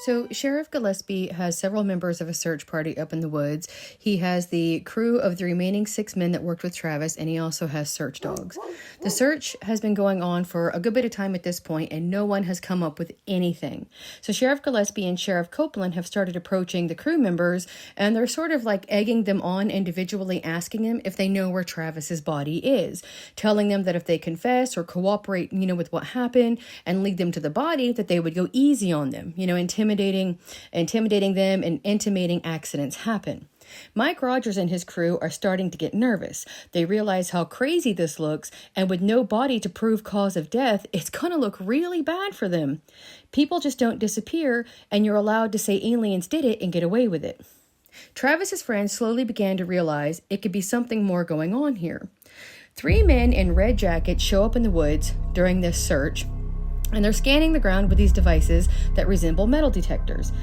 So Sheriff Gillespie has several members of a search party up in the woods. He has the crew of the remaining 6 men that worked with Travis, and he also has search dogs. The search has been going on for a good bit of time at this point, and no one has come up with anything. So Sheriff Gillespie and Sheriff Copeland have started approaching the crew members, and they're sort of like egging them on individually, asking them if they know where Travis's body is, telling them that if they confess or cooperate, with what happened and lead them to the body, that they would go easy on them, intimidating them and intimating accidents happen. Mike Rogers and his crew are starting to get nervous. They realize how crazy this looks, and with no body to prove cause of death, it's going to look really bad for them. People just don't disappear, and you're allowed to say aliens did it and get away with it. Travis's friends slowly began to realize it could be something more going on here. 3 men in red jackets show up in the woods during this search, and they're scanning the ground with these devices that resemble metal detectors.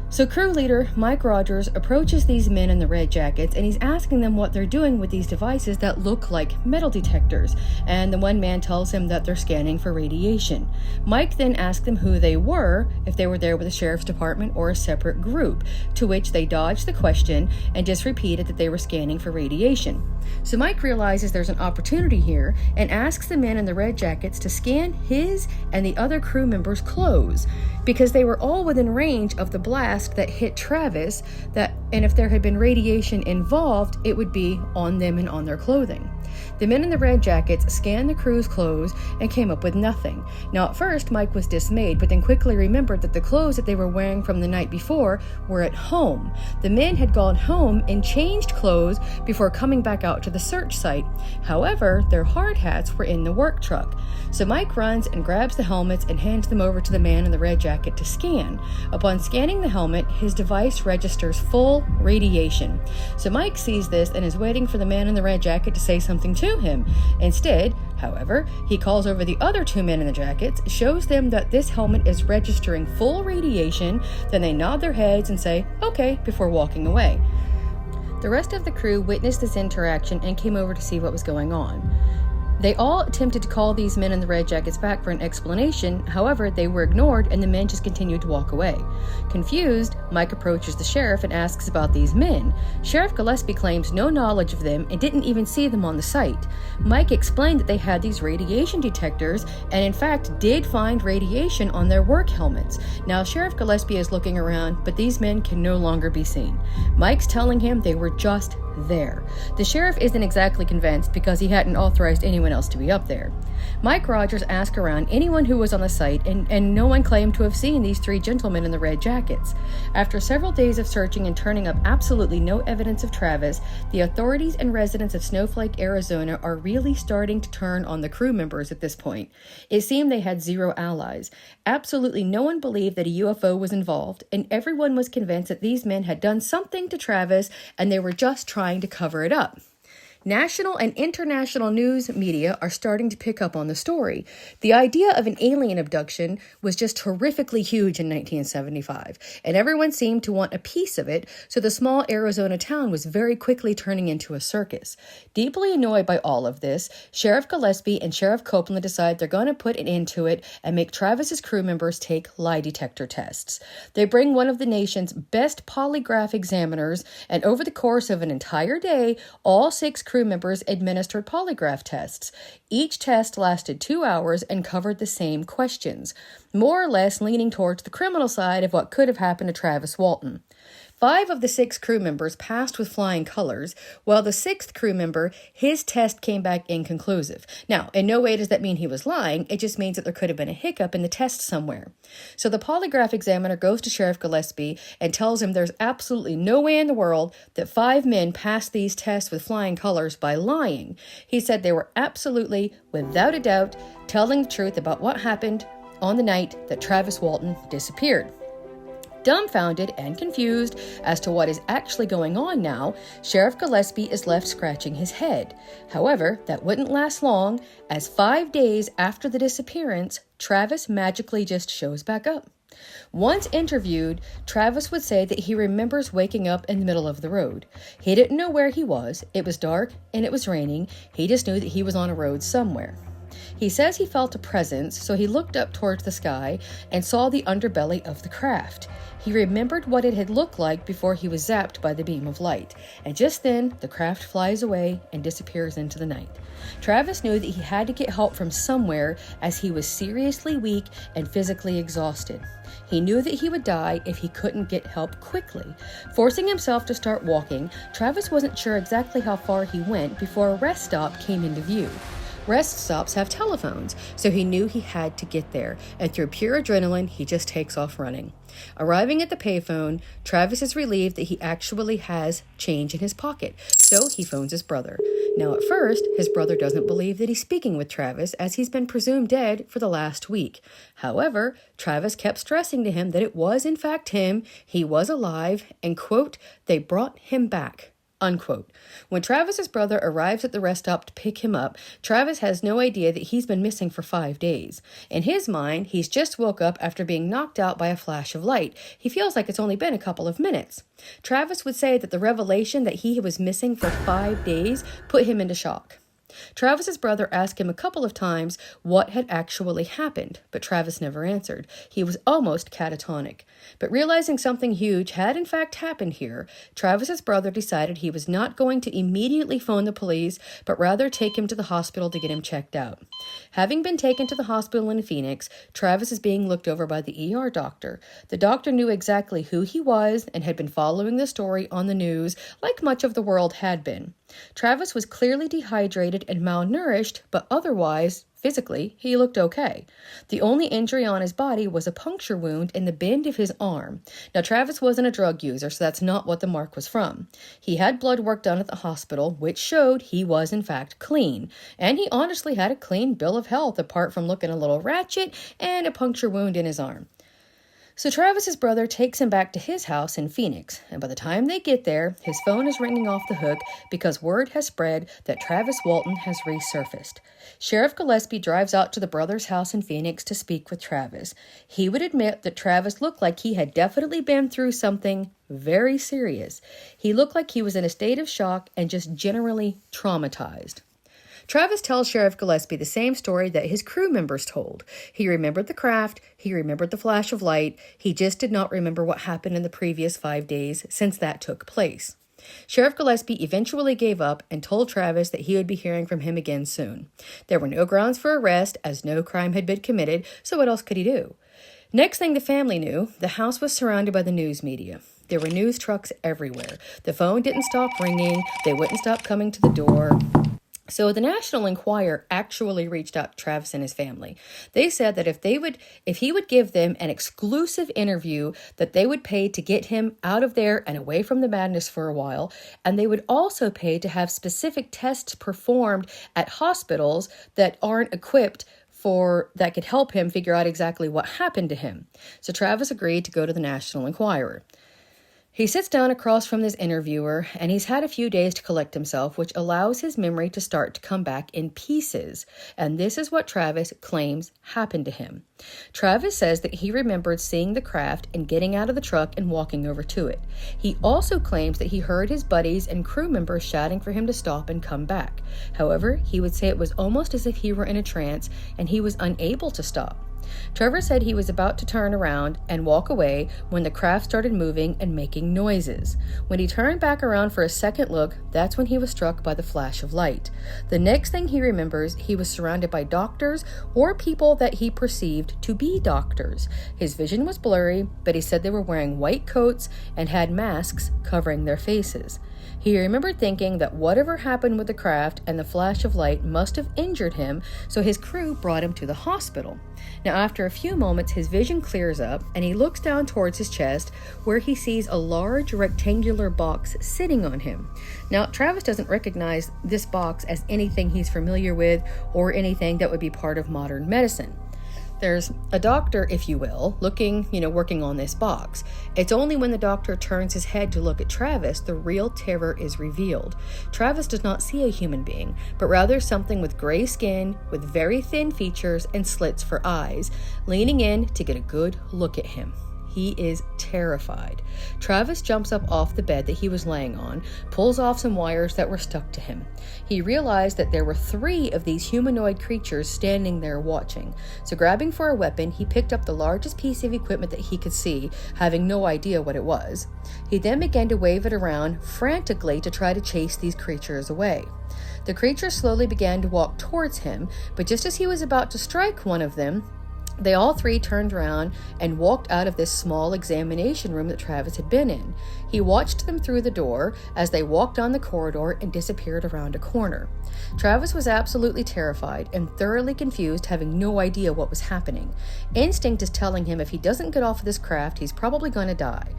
So crew leader Mike Rogers approaches these men in the red jackets, and he's asking them what they're doing with these devices that look like metal detectors. And the one man tells him that they're scanning for radiation. Mike then asks them who they were, if they were there with the sheriff's department or a separate group, to which they dodged the question and just repeated that they were scanning for radiation. So Mike realizes there's an opportunity here and asks the men in the red jackets to scan his and the other crew members' clothes, because they were all within range of the blast that hit Travis, and if there had been radiation involved, it would be on them and on their clothing. The men in the red jackets scanned the crew's clothes and came up with nothing. Now at first Mike was dismayed, but then quickly remembered that the clothes that they were wearing from the night before were at home. The men had gone home and changed clothes before coming back out to the search site. However, their hard hats were in the work truck. So Mike runs and grabs the helmets and hands them over to the man in the red jacket to scan. Upon scanning the helmet, his device registers full radiation. So Mike sees this and is waiting for the man in the red jacket to say something to him. Instead, however, he calls over the other 2 men in the jackets, shows them that this helmet is registering full radiation, then they nod their heads and say, "Okay," before walking away. The rest of the crew witnessed this interaction and came over to see what was going on. They all attempted to call these men in the red jackets back for an explanation. However, they were ignored and the men just continued to walk away. Confused, Mike approaches the sheriff and asks about these men. Sheriff Gillespie claims no knowledge of them and didn't even see them on the site. Mike explained that they had these radiation detectors and in fact did find radiation on their work helmets. Now Sheriff Gillespie is looking around, but these men can no longer be seen. Mike's telling him they were just there. The sheriff isn't exactly convinced because he hadn't authorized anyone else to be up there. Mike Rogers asked around anyone who was on the site, and no one claimed to have seen these 3 gentlemen in the red jackets. After several days of searching and turning up absolutely no evidence of Travis, the authorities and residents of Snowflake, Arizona are really starting to turn on the crew members at this point. It seemed they had 0 allies. Absolutely no one believed that a UFO was involved, and everyone was convinced that these men had done something to Travis and they were just trying to cover it up. National and international news media are starting to pick up on the story. The idea of an alien abduction was just horrifically huge in 1975, and everyone seemed to want a piece of it, so the small Arizona town was very quickly turning into a circus. Deeply annoyed by all of this, Sheriff Gillespie and Sheriff Copeland decide they're going to put an end to it and make Travis's crew members take lie detector tests. They bring one of the nation's best polygraph examiners, and over the course of an entire day, all 6 crew members administered polygraph tests. Each test lasted 2 hours and covered the same questions, more or less leaning towards the criminal side of what could have happened to Travis Walton. 5 of the 6 crew members passed with flying colors, while the 6th crew member, his test came back inconclusive. Now, in no way does that mean he was lying, it just means that there could have been a hiccup in the test somewhere. So the polygraph examiner goes to Sheriff Gillespie and tells him there's absolutely no way in the world that 5 men passed these tests with flying colors by lying. He said they were absolutely, without a doubt, telling the truth about what happened on the night that Travis Walton disappeared. Dumbfounded and confused as to what is actually going on now, Sheriff Gillespie is left scratching his head. However, that wouldn't last long, as 5 days after the disappearance, Travis magically just shows back up. Once interviewed, Travis would say that he remembers waking up in the middle of the road. He didn't know where he was, it was dark and it was raining, he just knew that he was on a road somewhere. He says he felt a presence, so he looked up towards the sky and saw the underbelly of the craft. He remembered what it had looked like before he was zapped by the beam of light, and just then the craft flies away and disappears into the night. Travis knew that he had to get help from somewhere as he was seriously weak and physically exhausted. He knew that he would die if he couldn't get help quickly. Forcing himself to start walking, Travis wasn't sure exactly how far he went before a rest stop came into view. Rest stops have telephones, so he knew he had to get there, and through pure adrenaline, he just takes off running. Arriving at the payphone, Travis is relieved that he actually has change in his pocket, so he phones his brother. Now, at first, his brother doesn't believe that he's speaking with Travis, as he's been presumed dead for the last week. However, Travis kept stressing to him that it was in fact him, he was alive, and, quote, they brought him back. Unquote. When Travis's brother arrives at the rest stop to pick him up, Travis has no idea that he's been missing for 5 days. In his mind, he's just woke up after being knocked out by a flash of light. He feels like it's only been a couple of minutes. Travis would say that the revelation that he was missing for 5 days put him into shock. Travis's brother asked him a couple of times what had actually happened, but Travis never answered. He was almost catatonic. But realizing something huge had in fact happened here, Travis's brother decided he was not going to immediately phone the police, but rather take him to the hospital to get him checked out. Having been taken to the hospital in Phoenix, Travis is being looked over by the ER doctor. The doctor knew exactly who he was and had been following the story on the news, like much of the world had been. Travis was clearly dehydrated and malnourished, but otherwise, physically, he looked okay. The only injury on his body was a puncture wound in the bend of his arm. Now, Travis wasn't a drug user, so that's not what the mark was from. He had blood work done at the hospital, which showed he was in fact clean. And he honestly had a clean bill of health, apart from looking a little ratchet and a puncture wound in his arm. So Travis's brother takes him back to his house in Phoenix, and by the time they get there, his phone is ringing off the hook because word has spread that Travis Walton has resurfaced. Sheriff Gillespie drives out to the brother's house in Phoenix to speak with Travis. He would admit that Travis looked like he had definitely been through something very serious. He looked like he was in a state of shock and just generally traumatized. Travis tells Sheriff Gillespie the same story that his crew members told. He remembered the craft, he remembered the flash of light, he just did not remember what happened in the previous 5 days since that took place. Sheriff Gillespie eventually gave up and told Travis that he would be hearing from him again soon. There were no grounds for arrest as no crime had been committed, so what else could he do? Next thing the family knew, the house was surrounded by the news media. There were news trucks everywhere. The phone didn't stop ringing, they wouldn't stop coming to the door. So the National Enquirer actually reached out to Travis and his family. They said that if he would give them an exclusive interview, that they would pay to get him out of there and away from the madness for a while, and they would also pay to have specific tests performed at hospitals that aren't equipped that could help him figure out exactly what happened to him. So Travis agreed to go to the National Enquirer. He sits down across from this interviewer, and he's had a few days to collect himself, which allows his memory to start to come back in pieces. And this is what Travis claims happened to him. Travis says that he remembered seeing the craft and getting out of the truck and walking over to it. He also claims that he heard his buddies and crew members shouting for him to stop and come back. However, he would say it was almost as if he were in a trance and he was unable to stop. Trevor said he was about to turn around and walk away when the craft started moving and making noises. When he turned back around for a second look, that's when he was struck by the flash of light. The next thing he remembers, he was surrounded by doctors or people that he perceived to be doctors. His vision was blurry, but he said they were wearing white coats and had masks covering their faces. He remembered thinking that whatever happened with the craft and the flash of light must have injured him, so his crew brought him to the hospital. Now, after a few moments, his vision clears up, and he looks down towards his chest, where he sees a large rectangular box sitting on him. Now, Travis doesn't recognize this box as anything he's familiar with or anything that would be part of modern medicine. There's a doctor, if you will, working on this box. It's only when the doctor turns his head to look at Travis, the real terror is revealed. Travis does not see a human being, but rather something with gray skin, with very thin features and slits for eyes, leaning in to get a good look at him. He is terrified. Travis jumps up off the bed that he was laying on, pulls off some wires that were stuck to him. He realized that there were 3 of these humanoid creatures standing there watching. So grabbing for a weapon, he picked up the largest piece of equipment that he could see, having no idea what it was. He then began to wave it around frantically to try to chase these creatures away. The creatures slowly began to walk towards him, but just as he was about to strike one of them, they all 3 turned around and walked out of this small examination room that Travis had been in. He watched them through the door as they walked down the corridor and disappeared around a corner. Travis was absolutely terrified and thoroughly confused, having no idea what was happening. Instinct is telling him if he doesn't get off of this craft, he's probably going to die.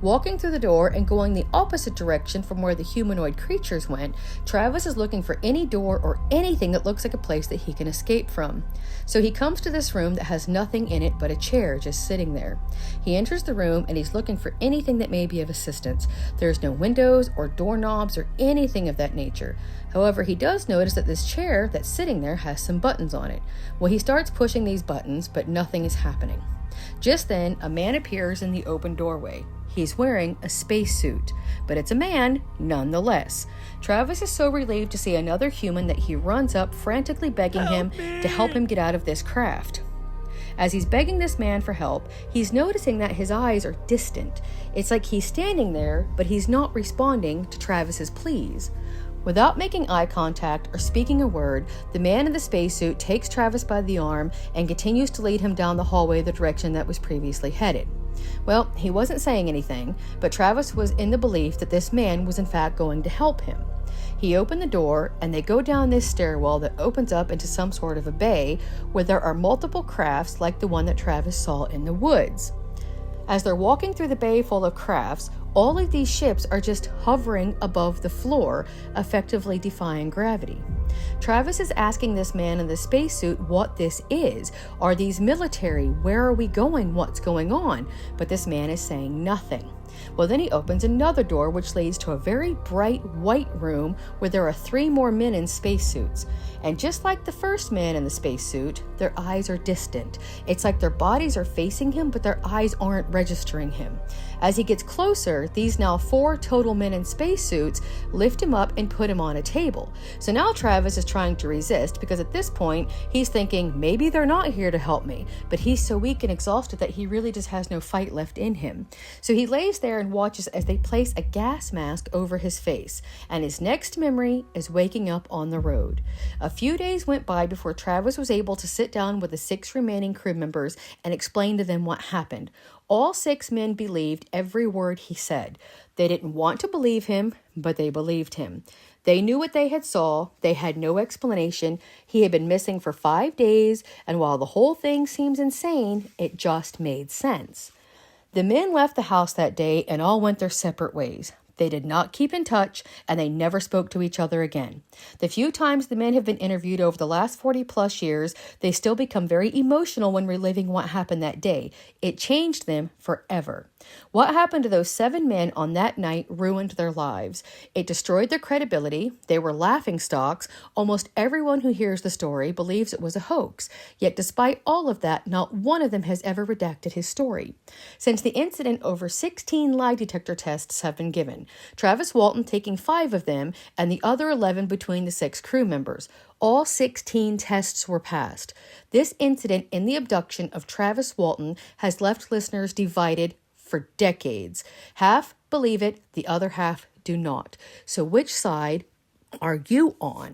Walking through the door and going the opposite direction from where the humanoid creatures went, Travis is looking for any door or anything that looks like a place that he can escape from. So he comes to this room that has nothing in it but a chair just sitting there. He enters the room and he's looking for anything that may be of assistance. There's no windows or doorknobs or anything of that nature. However, he does notice that this chair that's sitting there has some buttons on it. Well, he starts pushing these buttons, but nothing is happening. Just then, a man appears in the open doorway. He's wearing a spacesuit, but it's a man nonetheless. Travis is so relieved to see another human that he runs up, frantically begging him to help him get out of this craft. As he's begging this man for help, he's noticing that his eyes are distant. It's like he's standing there, but he's not responding to Travis's pleas. Without making eye contact or speaking a word, the man in the spacesuit takes Travis by the arm and continues to lead him down the hallway the direction that was previously headed. Well, he wasn't saying anything, but Travis was in the belief that this man was in fact going to help him. He opened the door, and they go down this stairwell that opens up into some sort of a bay where there are multiple crafts like the one that Travis saw in the woods. As they're walking through the bay full of crafts, all of these ships are just hovering above the floor, effectively defying gravity. Travis is asking this man in the spacesuit what this is. Are these military? Where are we going? What's going on? But this man is saying nothing. Well, then he opens another door which leads to a very bright white room where there are 3 more men in spacesuits. And just like the first man in the spacesuit, their eyes are distant. It's like their bodies are facing him, but their eyes aren't registering him. As he gets closer, these now 4 total men in spacesuits lift him up and put him on a table. So now Travis is trying to resist because at this point, he's thinking, maybe they're not here to help me. But he's so weak and exhausted that he really just has no fight left in him. So he lays there and watches as they place a gas mask over his face. And his next memory is waking up on the road. A few days went by before Travis was able to sit down with the 6 remaining crew members and explain to them what happened. All 6 men believed every word he said. They didn't want to believe him, but they believed him. They knew what they had saw. They had no explanation. He had been missing for 5 days, and while the whole thing seems insane, it just made sense. The men left the house that day and all went their separate ways. They did not keep in touch, and they never spoke to each other again. The few times the men have been interviewed over the last 40 plus years, they still become very emotional when reliving what happened that day. It changed them forever. What happened to those 7 men on that night ruined their lives. It destroyed their credibility. They were laughingstocks. Almost everyone who hears the story believes it was a hoax. Yet despite all of that, not one of them has ever redacted his story. Since the incident, over 16 lie detector tests have been given. Travis Walton taking 5 of them and the other 11 between the 6 crew members. All 16 tests were passed. This incident in the abduction of Travis Walton has left listeners divided for decades. Half believe it, the other half do not. So which side are you on?